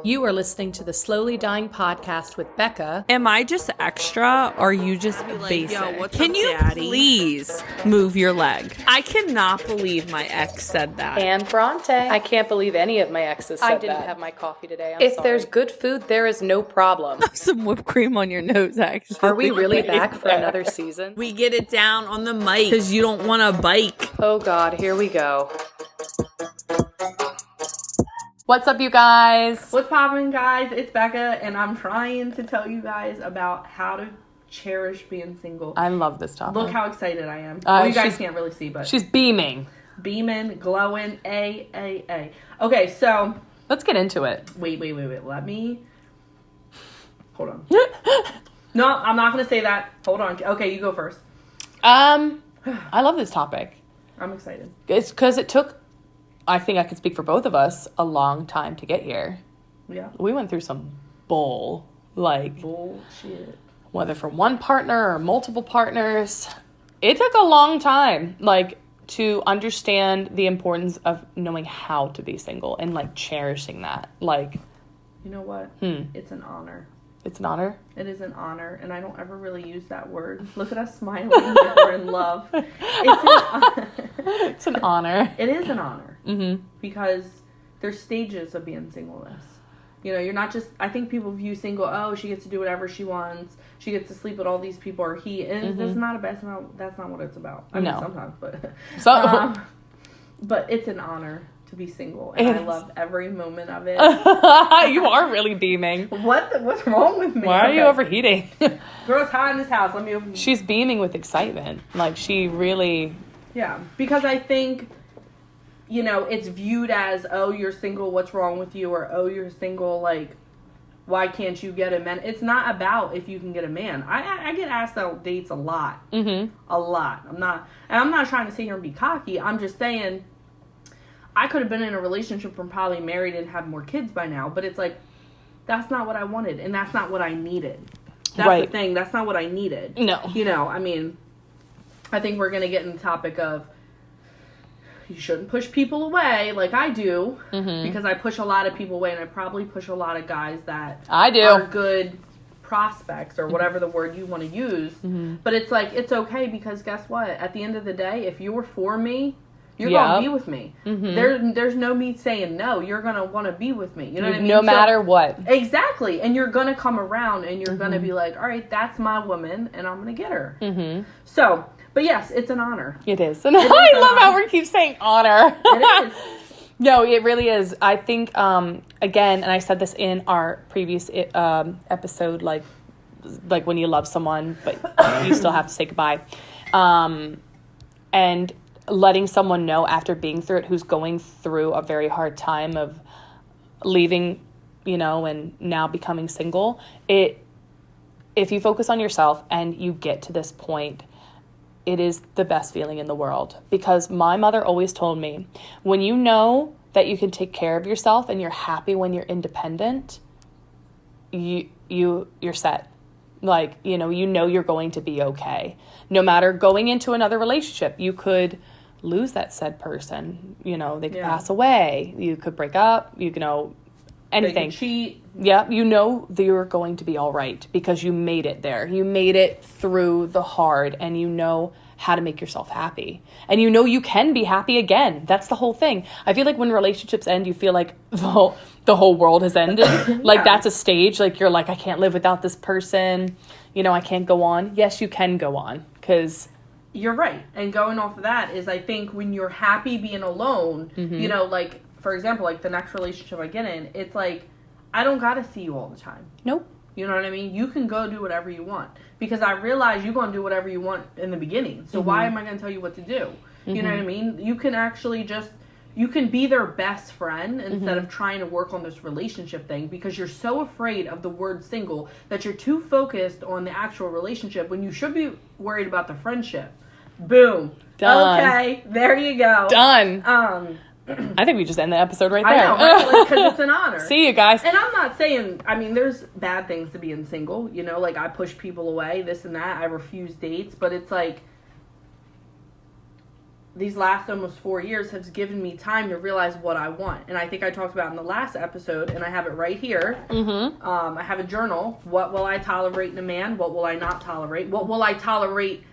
You are listening to the Slowly Dying Podcast with Becca. Am I just extra or are you just basic? Yo, what's Can up, you daddy? please move your leg? I cannot believe my ex said that. And Bronte. I can't believe any of my exes said that. I didn't have my coffee today. If there's good food, there is no problem. Some whipped cream on your nose, actually. Are we really back for another season? We get it down on the mic because you don't want a bike. Oh God, here we go. What's up, you guys? What's poppin', guys? It's Becca, and I'm trying to tell you guys about how to cherish being single. I love this topic. Look how excited I am. Well, you guys can't really see, but she's beaming. Beaming, glowing, A. Okay, so let's get into it. Wait. Let me. Hold on. No, I'm not gonna say that. Hold on. Okay, you go first. I love this topic. I'm excited. It's because it took, I think I could speak for both of us, a long time to get here. Yeah. We went through some bullshit. Whether from one partner or multiple partners. It took a long time, to understand the importance of knowing how to be single and, cherishing that. You know what? It's an honor. It's an honor? It is an honor, and I don't ever really use that word. Look at us smiling like we're in love. It's an honor. It is an honor. Mm-hmm. Because there's stages of being singleness. You know, you're not just, I think people view single, oh, she gets to do whatever she wants. She gets to sleep with all these people, or he. And that's not that's not what it's about. I mean, sometimes, but. But it's an honor to be single, and I love every moment of it. You are really beaming. What's wrong with me? Why are you overheating? Girl, it's hot in this house. Let me open. She's beaming with excitement. She really. Yeah, because I think, it's viewed as, oh, you're single, what's wrong with you? Or, oh, you're single, why can't you get a man? It's not about if you can get a man. I get asked out dates a lot. Mm-hmm. A lot. I'm not trying to sit here and be cocky. I'm just saying, I could have been in a relationship and probably married and had more kids by now. But it's that's not what I wanted. And that's not what I needed. That's the thing. That's not what I needed. No. I think we're going to get in the topic of you shouldn't push people away like I do. Mm-hmm. Because I push a lot of people away. And I probably push a lot of guys that are good prospects or whatever the word you want to use. Mm-hmm. But it's it's okay because guess what? At the end of the day, if you're for me, you're going to be with me. Mm-hmm. There's no me saying no. You're going to want to be with me. You know what I mean? No matter what. Exactly. And you're going to come around and you're going to be like, all right, that's my woman and I'm going to get her. Mm-hmm. So, but yes, it's an honor. It is. And I love how we keep saying honor. It is. No, it really is. I think, again, and I said this in our previous episode, when you love someone, but you still have to say goodbye. And letting someone know after being through it who's going through a very hard time of leaving, and now becoming single, if you focus on yourself and you get to this point, it is the best feeling in the world. Because my mother always told me, when you know that you can take care of yourself and you're happy when you're independent, you're set. You know you're going to be okay. No matter going into another relationship, you could lose that said person. They could pass away. You could break up. Anything. They could cheat. Yeah, that you're going to be all right because you made it there. You made it through the hard, and you know how to make yourself happy. And you can be happy again. That's the whole thing. I feel like when relationships end, you feel like the whole world has ended. That's a stage. You're like, I can't live without this person. I can't go on. Yes, you can go on because... You're right. And going off of that is, I think when you're happy being alone, for example, the next relationship I get in, it's I don't got to see you all the time. Nope. You know what I mean? You can go do whatever you want. Because I realize you're going to do whatever you want in the beginning. So why am I going to tell you what to do? You know what I mean? You can actually you can be their best friend instead of trying to work on this relationship thing because you're so afraid of the word single that you're too focused on the actual relationship when you should be worried about the friendship. Boom. Done. Okay, there you go. Done. I think we just end the episode right there. I know, right? Because it's an honor. See you guys. And I'm not saying, there's bad things to being single. I push people away, this and that. I refuse dates. But it's these last almost 4 years has given me time to realize what I want. And I think I talked about in the last episode, and I have it right here. I have a journal. What will I tolerate in a man? What will I not tolerate? What will I tolerate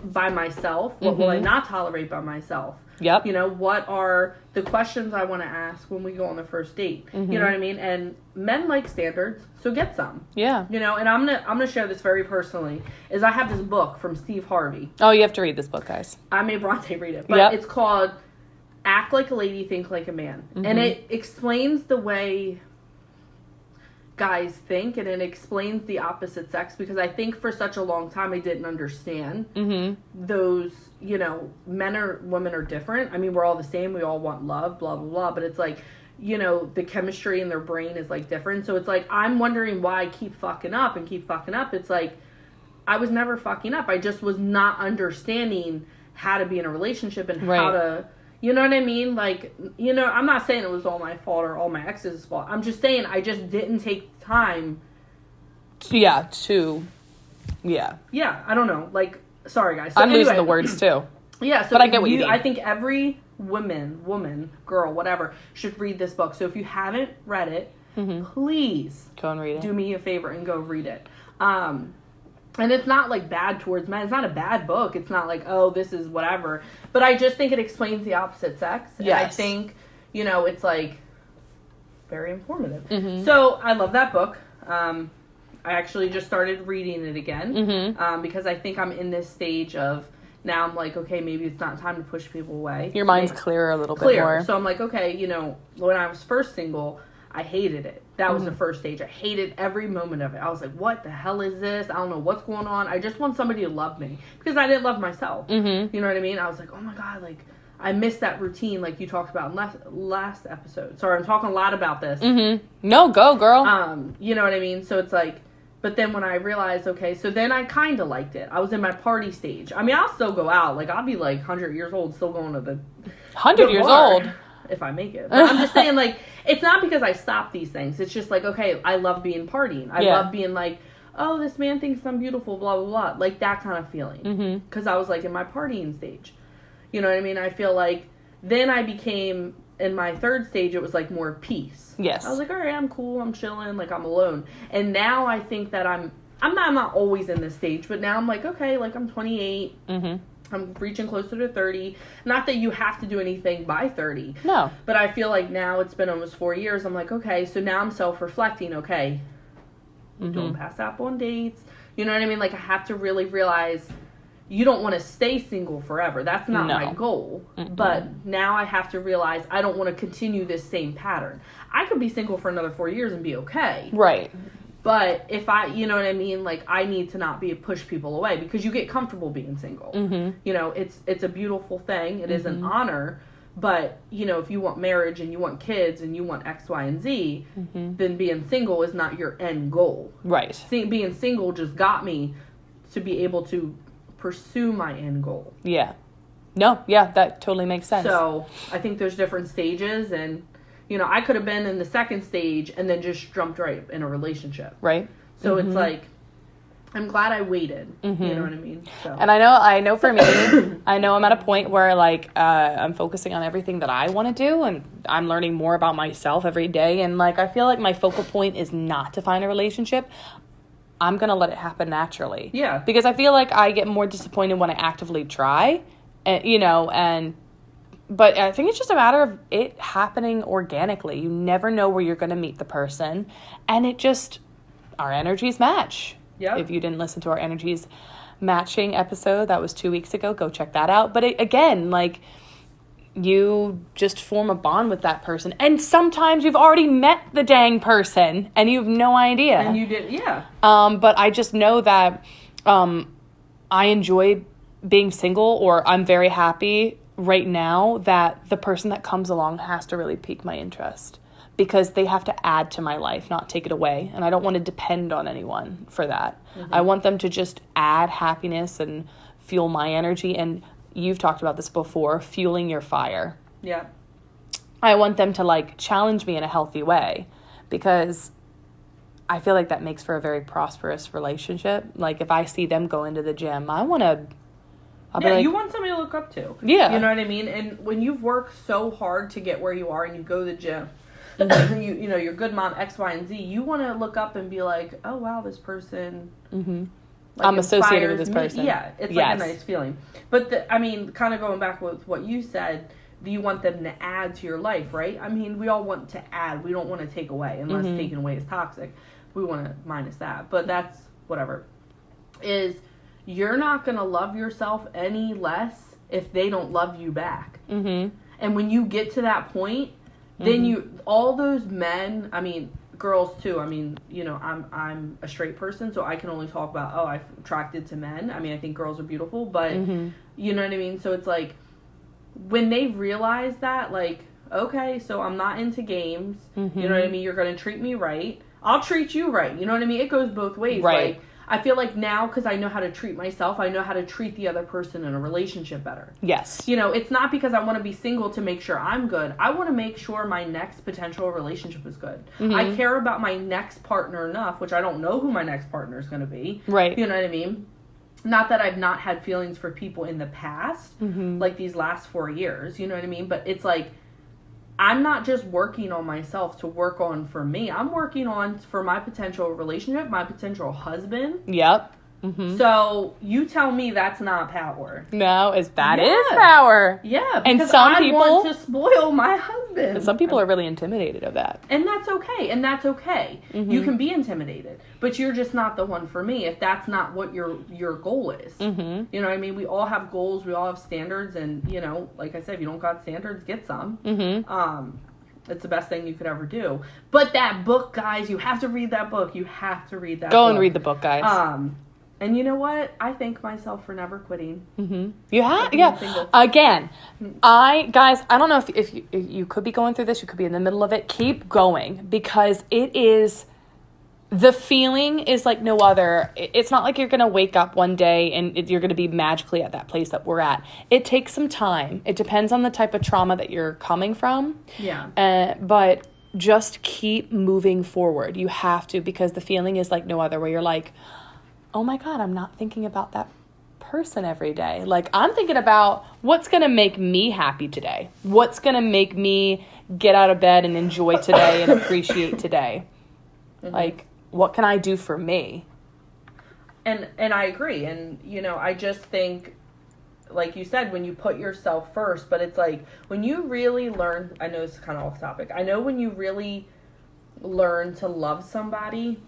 by myself? What will I not tolerate by myself? Yep. You know, what are the questions I want to ask when we go on the first date? You know what I mean? And men like standards, so get some. Yeah. You know, and I'm gonna share this very personally. Is I have this book from Steve Harvey. Oh, you have to read this book, guys. I made Bronte read it, but it's called "Act Like a Lady, Think Like a Man," and it explains the way guys think, and it explains the opposite sex, because I think for such a long time I didn't understand those, you know, men or women are different. I mean, we're all the same. We all want love, blah, blah, blah. But it's like, you know, the chemistry in their brain is like different. So it's like, I'm wondering why I keep fucking up. It's like, I was never fucking up. I just was not understanding how to be in a relationship and how to, you know what I mean? Like, you know, I'm not saying it was all my fault or all my ex's fault. I'm just saying I just didn't take time. Yeah, I don't know. Like, sorry, guys. So I'm losing the words, too. Yeah, so but I get what you mean. I think every woman, girl, whatever, should read this book. So if you haven't read it, please go and read it. Do me a favor and go read it. And it's not, like, bad towards men. It's not a bad book. It's not like, oh, this is whatever. But I just think it explains the opposite sex. And I think, you know, it's, like, very informative. So I love that book. I actually just started reading it again because I think I'm in this stage of, now I'm like, okay, maybe it's not time to push people away. Your mind's clearer a little bit more. So I'm like, okay, you know, when I was first single, I hated it. That was the first stage. I hated every moment of it. I was like, what the hell is this? I don't know what's going on. I just want somebody to love me, because I didn't love myself. You know what I mean? I was like, oh my God, like, I missed that routine like you talked about in last episode. Sorry, I'm talking a lot about this. No, go, girl. You know what I mean? So it's like, but then when I realized, okay, so then I kind of liked it. I was in my party stage. I mean, I'll still go out. Like, I'll be like 100 years old, still going to the 100 years old? If I make it. But I'm just saying, like, it's not because I stopped these things. It's just like, okay, I love being partying. I love being like, oh, this man thinks I'm beautiful, blah, blah, blah. Like, that kind of feeling. Because I was, like, in my partying stage. You know what I mean? I feel like then I became, in my third stage, it was, like, more peace. Yes. I was like, all right, I'm cool, I'm chilling, like, I'm alone. And now I think that I'm not always in this stage, but now I'm like, okay, like, I'm 28. I'm reaching closer to 30. Not that you have to do anything by 30. No. But I feel like now it's been almost 4 years. I'm like, okay, so now I'm self-reflecting. Okay, don't pass up on dates. You know what I mean? Like, I have to really realize you don't want to stay single forever. That's not my goal. But now I have to realize I don't want to continue this same pattern. I could be single for another 4 years and be okay. Right. But if you know what I mean? Like, I need to not push people away, because you get comfortable being single. You know, it's a beautiful thing. It is an honor. But, you know, if you want marriage and you want kids and you want X, Y, and Z, then being single is not your end goal. Right. Being single just got me to be able to pursue my end goal. Yeah. No, yeah, that totally makes sense. So, I think there's different stages, and you know, I could have been in the second stage and then just jumped right in a relationship. Right. So it's like, I'm glad I waited. You know what I mean? So. And I know for me, I know I'm at a point where, like, I'm focusing on everything that I want to do, and I'm learning more about myself every day. And, like, I feel like my focal point is not to find a relationship. I'm going to let it happen naturally. Yeah. Because I feel like I get more disappointed when I actively try, and, you know, but I think it's just a matter of it happening organically. You never know where you're going to meet the person. And our energies match. Yeah. If you didn't listen to our energies matching episode, that was 2 weeks ago, go check that out. But again, like, you just form a bond with that person. And sometimes you've already met the dang person and you have no idea. And you did, yeah. But I just know that I enjoy being single, or I'm very happy right now that the person that comes along has to really pique my interest, because they have to add to my life, not take it away. And I don't want to depend on anyone for that. I want them to just add happiness and fuel my energy. And you've talked about this before, fueling your fire. Yeah. I want them to, like, challenge me in a healthy way, because I feel like that makes for a very prosperous relationship. Like, if I see them go into the gym, I want I'll be like, you want somebody to look up to. Yeah. You know what I mean? And when you've worked so hard to get where you are and you go to the gym, you know, you're good mom, X, Y, and Z, you want to look up and be like, oh, wow, this person... Like, I'm associated with this me. person. Yeah, it's like a nice feeling. But, I mean, kind of going back with what you said, do you want them to add to your life, right? I mean, we all want to add. We don't want to take away, unless taking away is toxic. We want to minus that. But that's whatever. You're not going to love yourself any less if they don't love you back. And when you get to that point, then all those men, I mean... girls too. I mean, you know, I'm a straight person, so I can only talk about, I'm attracted to men. I mean, I think girls are beautiful, but you know what I mean? So it's like, when they realize that, like, okay, so I'm not into games, you know what I mean? You're going to treat me right. I'll treat you right. You know what I mean? It goes both ways. Right. Like, I feel like now, because I know how to treat myself, I know how to treat the other person in a relationship better. Yes. You know, it's not because I want to be single to make sure I'm good. I want to make sure my next potential relationship is good. I care about my next partner enough, which I don't know who my next partner is going to be. Right. You know what I mean? Not that I've not had feelings for people in the past, like these last 4 years, you know what I mean? But it's like, I'm not just working on myself to work on for me. I'm working on for my potential relationship, my potential husband. Yep. So you tell me that's not power. No, is power. Yeah, because and some I want to spoil my husband. And some people are really intimidated of that. And that's okay. You can be intimidated, but you're just not the one for me if that's not what your goal is. You know what I mean? We all have goals, we all have standards, and, you know, like I said, if you don't got standards, get some. It's the best thing you could ever do. But that book, guys, you have to read that book. You have to read that book. Go and read the book, guys. And you know what? I thank myself for never quitting. You have, yeah. Again, I don't know if you could be going through this, you could be in the middle of it. Keep going, because the feeling is like no other. It's not like you're going to wake up one day and you're going to be magically at that place that we're at. It takes some time. It depends on the type of trauma that you're coming from. Yeah. But just keep moving forward. You have to, because the feeling is like no other, where you're like, oh my God, I'm not thinking about that person every day. Like, I'm thinking about what's going to make me happy today. What's going to make me get out of bed and enjoy today and appreciate today. Like, what can I do for me? And I agree. And, you know, I just think, like you said, when you put yourself first, but it's like, when you really learn, I know this is kind of off topic. I know when you really learn to love somebody,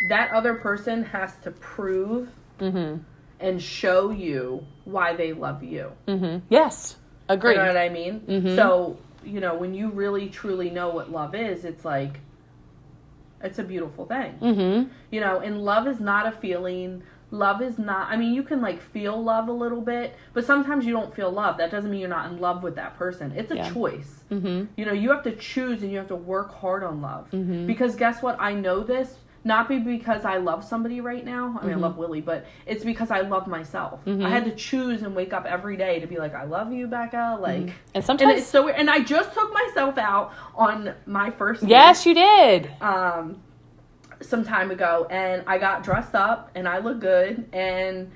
that other person has to prove and show you why they love you. Yes. Agree. You know what I mean? So, you know, when you really truly know what love is, it's like, it's a beautiful thing. You know, and love is not a feeling. Love is not, I mean, you can like feel love a little bit, but sometimes you don't feel love. That doesn't mean you're not in love with that person. It's a choice. You know, you have to choose and you have to work hard on love. Because guess what? I know this. Not because I love somebody right now. I mean, I love Willie, but it's because I love myself. I had to choose and wake up every day to be like, I love you, Becca. Like, and sometimes, and it's so weird. And I just took myself out on my first date. Yes, you did. Some time ago, and I got dressed up and I look good, and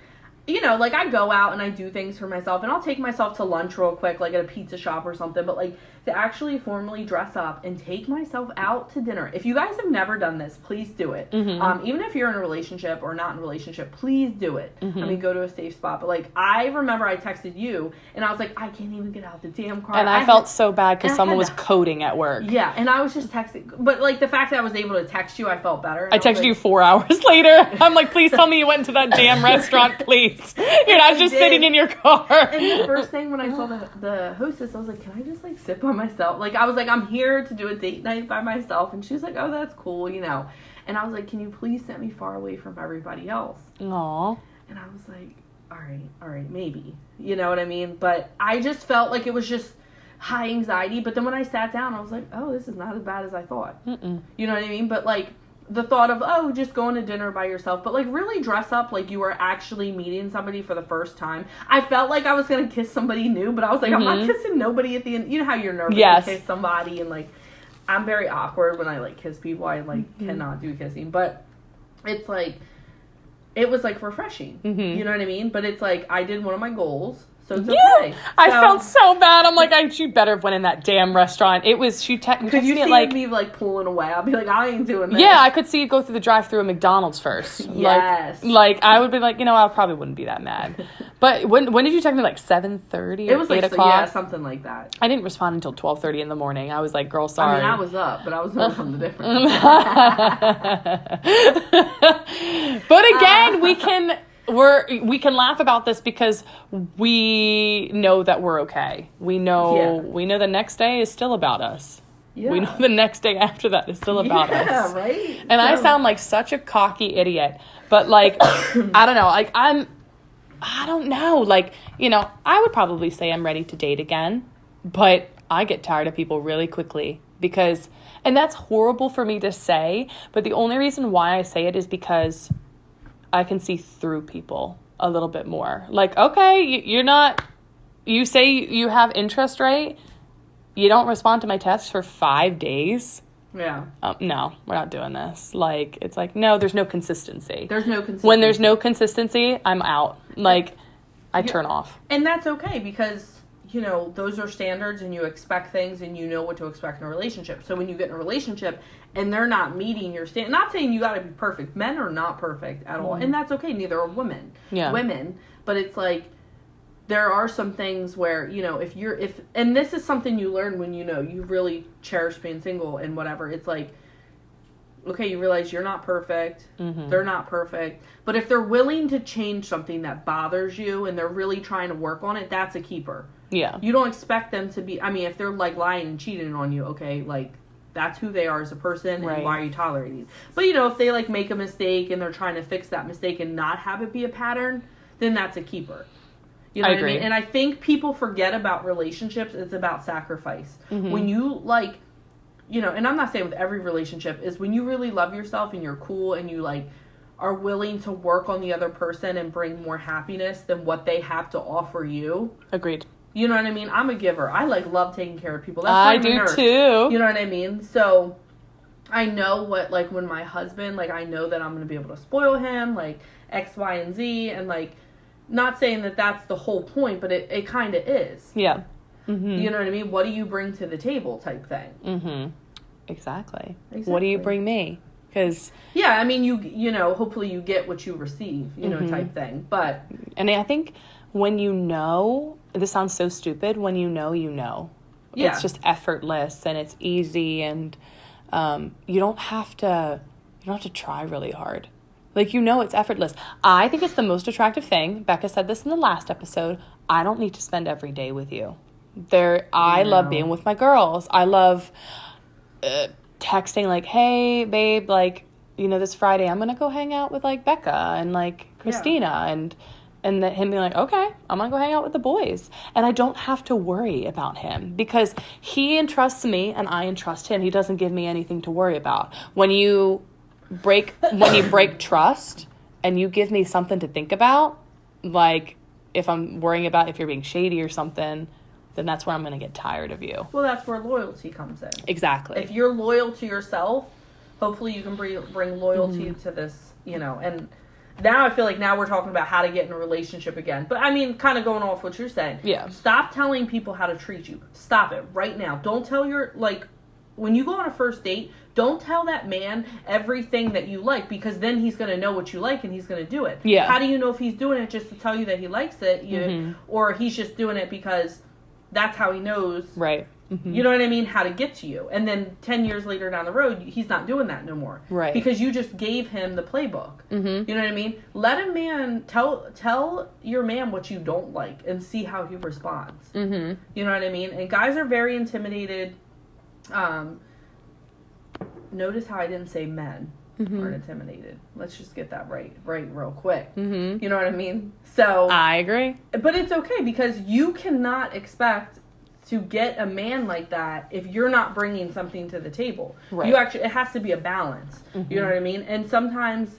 you know, like, I go out and I do things for myself, and I'll take myself to lunch real quick, like at a pizza shop or something, but like, to actually formally dress up and take myself out to dinner. If you guys have never done this, please do it. Even if you're in a relationship or not in a relationship, please do it. I mean, go to a safe spot. But like, I remember I texted you and I was like, I can't even get out the damn car. And I felt so bad because someone was coding at work. Yeah, and I was just texting. But like, the fact that I was able to text you, I felt better. I texted you 4 hours later. I'm like, please tell me you went to that damn restaurant, please. You're not just sitting in your car. And the first thing when I saw the hostess, I was like, can I just like sit by myself? Like, I was like, I'm here to do a date night by myself. And she was like, oh, that's cool, you know. And I was like, can you please set me far away from everybody else? Aww. And I was like, all right, maybe. You know what I mean? But I just felt like it was just high anxiety. But then when I sat down, I was like, oh, this is not as bad as I thought. You know what I mean? But like, the thought of, oh, just going to dinner by yourself, but like, really dress up like you were actually meeting somebody for the first time. I felt like I was going to kiss somebody new, but I was like, I'm not kissing nobody at the end. You know how you're nervous to kiss somebody, and like, I'm very awkward when I like kiss people. I like cannot do kissing, but it's like, it was like refreshing. You know what I mean? But it's like, I did one of my goals. So it's Yeah. okay. I felt so bad. I'm like, she better have went in that damn restaurant. It was, you Could you me see like me like pulling away? I'll be like, I ain't doing that. yeah, I could see you go through the drive-through at McDonald's first. Yes. Like I would be like, I probably wouldn't be that mad. But when did you text me? Like 7:30 or It was 8 like, o'clock? yeah, something like that. I didn't respond until 12:30 in the morning. I was like, girl, sorry. I mean, I was up, but I was knowing something different. But again, we can laugh about this because we know that we're okay. We know the next day is still about us. Yeah. We know the next day after that is still about us. Yeah, right? And I sound like such a cocky idiot. But like I don't know. Like I don't know. Like, I would probably say I'm ready to date again, but I get tired of people really quickly because, and that's horrible for me to say, but the only reason why I say it is because I can see through people a little bit more. Like, okay, you say you have interest, right? You don't respond to my texts for 5 days. Yeah. No, we're not doing this. Like, it's like, no, there's no consistency. There's no consistency. When there's no consistency, I'm out. Like, I turn off. And that's okay because, those are standards and you expect things and you know what to expect in a relationship. So when you get in a relationship and they're not meeting your standards, not saying you got to be perfect. Men are not perfect at all. And that's okay. Neither are women. Yeah. Women. But it's like, there are some things where, and this is something you learn when, you really cherish being single and whatever. It's like, okay, you realize you're not perfect. Mm-hmm. They're not perfect. But if they're willing to change something that bothers you and they're really trying to work on it, that's a keeper. Yeah. You don't expect them to be, if they're like lying and cheating on you, okay, like that's who they are as a person and why are you tolerating? But, if they like make a mistake and they're trying to fix that mistake and not have it be a pattern, then that's a keeper. You know what I mean? And I think people forget about relationships. It's about sacrifice. Mm-hmm. When you like, and I'm not saying with every relationship, is when you really love yourself and you're cool and you like are willing to work on the other person and bring more happiness than what they have to offer you. Agreed. You know what I mean? I'm a giver. I like love taking care of people. That's I do too. You know what I mean? So I know what, like when my husband, like I know that I'm going to be able to spoil him, like X, Y, and Z, and like, not saying that that's the whole point, but it kind of is. Yeah. Mm-hmm. You know what I mean? What do you bring to the table type thing? Mm-hmm. Exactly. What do you bring me? Because... Yeah, I mean, you know, hopefully you get what you receive, you know, type thing. But... And I think when you know... This sounds so stupid. When you know, you know. Yeah. It's just effortless and it's easy and you don't have to try really hard. Like, it's effortless. I think it's the most attractive thing. Becca said this in the last episode. I don't need to spend every day with you. I love being with my girls. I love texting like, hey, babe, like, this Friday I'm going to go hang out with, like, Becca and, like, Christina. And that him being like, okay, I'm going to go hang out with the boys. And I don't have to worry about him because he entrusts me and I entrust him. He doesn't give me anything to worry about. When you break trust and you give me something to think about, like if I'm worrying about if you're being shady or something, then that's where I'm going to get tired of you. Well, that's where loyalty comes in. Exactly. If you're loyal to yourself, hopefully you can bring loyalty to this, and now I feel like now we're talking about how to get in a relationship again. But I mean, kind of going off what you're saying. Yeah. Stop telling people how to treat you. Stop it right now. Don't tell when you go on a first date, don't tell that man everything that you like because then he's going to know what you like and he's going to do it. Yeah. How do you know if he's doing it just to tell you that he likes it or he's just doing it because that's how he knows. Right. Mm-hmm. You know what I mean? How to get to you. And then 10 years later down the road, he's not doing that no more. Right. Because you just gave him the playbook. Mm-hmm. You know what I mean? Let a man, tell your man what you don't like and see how he responds. Mm-hmm. You know what I mean? And guys are very intimidated. Notice how I didn't say men aren't intimidated. Let's just get that right real quick. Mm-hmm. You know what I mean? So I agree. But it's okay because you cannot expect to get a man like that if you're not bringing something to the table. Right. It has to be a balance. Mm-hmm. You know what I mean? And sometimes,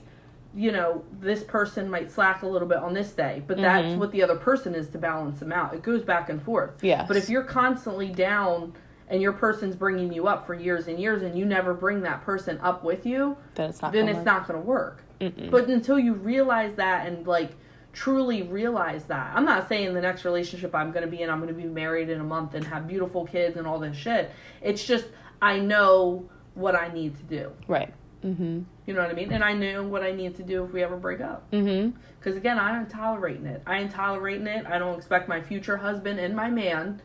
this person might slack a little bit on this day, but that's what the other person is to balance them out. It goes back and forth. Yes. But if you're constantly down and your person's bringing you up for years and years, and you never bring that person up with you, then it's not going to work. But until you realize that and like truly realize that, I'm not saying the next relationship I'm going to be in, I'm going to be married in a month and have beautiful kids and all this shit. It's just, I know what I need to do. Right. You know what I mean? And I know what I need to do if we ever break up. Because again, I ain't tolerating it. I don't expect my future husband and my man,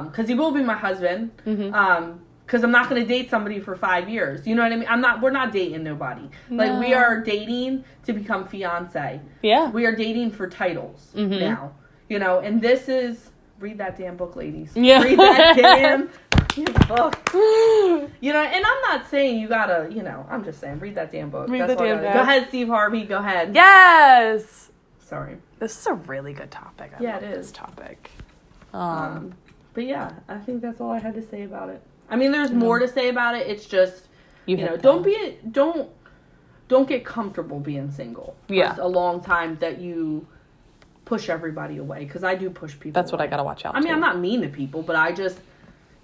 because he will be my husband, because I'm not going to date somebody for 5 years. You know what I mean? We're not dating nobody. No. Like, we are dating to become fiance. Yeah. We are dating for titles now. You know, and this is, read that damn book, ladies. Yeah. Read that damn book. You know, and I'm not saying you gotta, you know, I'm just saying, read that damn book. Read the damn book. Go ahead, Steve Harvey, go ahead. Yes! Sorry. This is a really good topic. I love this topic. But yeah, I think that's all I had to say about it. I mean, there's more to say about it. It's just, you know, don't get comfortable being single for a long time that you push everybody away. Because I do push people That's away. What I gotta watch out. I mean, I'm not mean to people, but I just,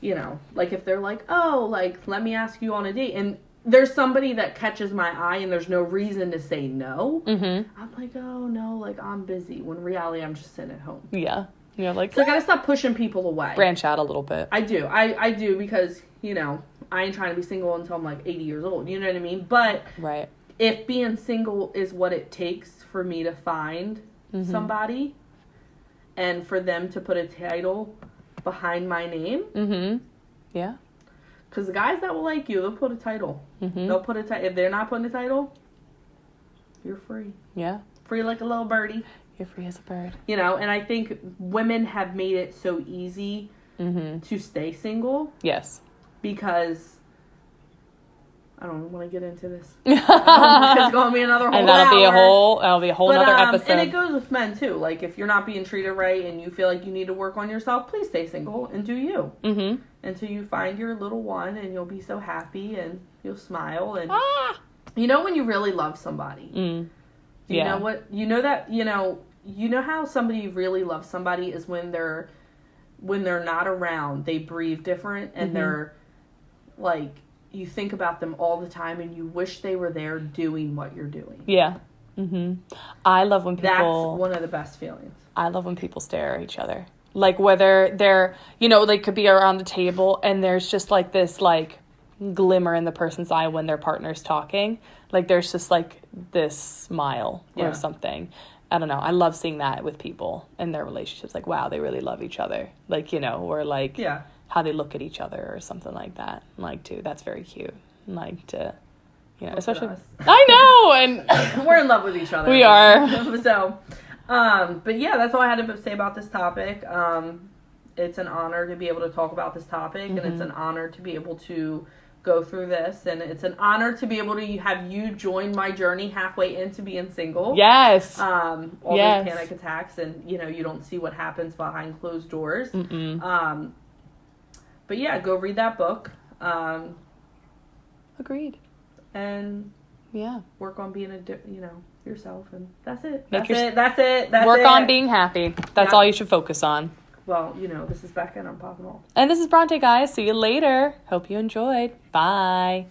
you know, like if they're like, oh, like, let me ask you on a date. And there's somebody that catches my eye and there's no reason to say no. I'm like, oh, no, like, I'm busy. When in reality, I'm just sitting at home. Yeah. Yeah, like, so I gotta stop pushing people away. Branch out a little bit. I do. I do, because, you know, I ain't trying to be single until I'm like 80 years old. You know what I mean? But if being single is what it takes for me to find somebody and for them to put a title behind my name. Yeah. Because the guys that will like you, they'll put a title. They'll put a title. If they're not putting a title, you're free. Yeah. Free like a little birdie. You're free as a bird. You know, and I think women have made it so easy to stay single. Yes. Because I don't want to get into this. It's going to be another whole and that'll be a whole other episode. And it goes with men too. Like, if you're not being treated right and you feel like you need to work on yourself, please stay single and do you. Until you find your little one, and you'll be so happy and you'll smile. And you know when you really love somebody. You know what? You know that, you know how somebody really loves somebody is when they're not around, they breathe different, and they're like, you think about them all the time and you wish they were there doing what you're doing. Yeah. I love when people... That's one of the best feelings. I love when people stare at each other. Like, whether they're, you know, they could be around the table and there's just like this like glimmer in the person's eye when their partner's talking. Like, there's just like this smile or something. I don't know. I love seeing that with people and their relationships. Like, wow, they really love each other. Like, you know, or like how they look at each other or something like that. Like, too, that's very cute. Like, to, you know, especially... I know! And we're in love with each other. We are. So, but yeah, that's all I had to say about this topic. It's an honor to be able to talk about this topic, and it's an honor to be able to go through this, and it's an honor to be able to have you join my journey halfway into being single. Yes. All those panic attacks, and you know, you don't see what happens behind closed doors. But yeah, go read that book. Agreed. And work on being yourself, and that's it. Work on being happy. That's all you should focus on. Well, you know, this is Becca and I'm popping off. And this is Bronte, guys. See you later. Hope you enjoyed. Bye.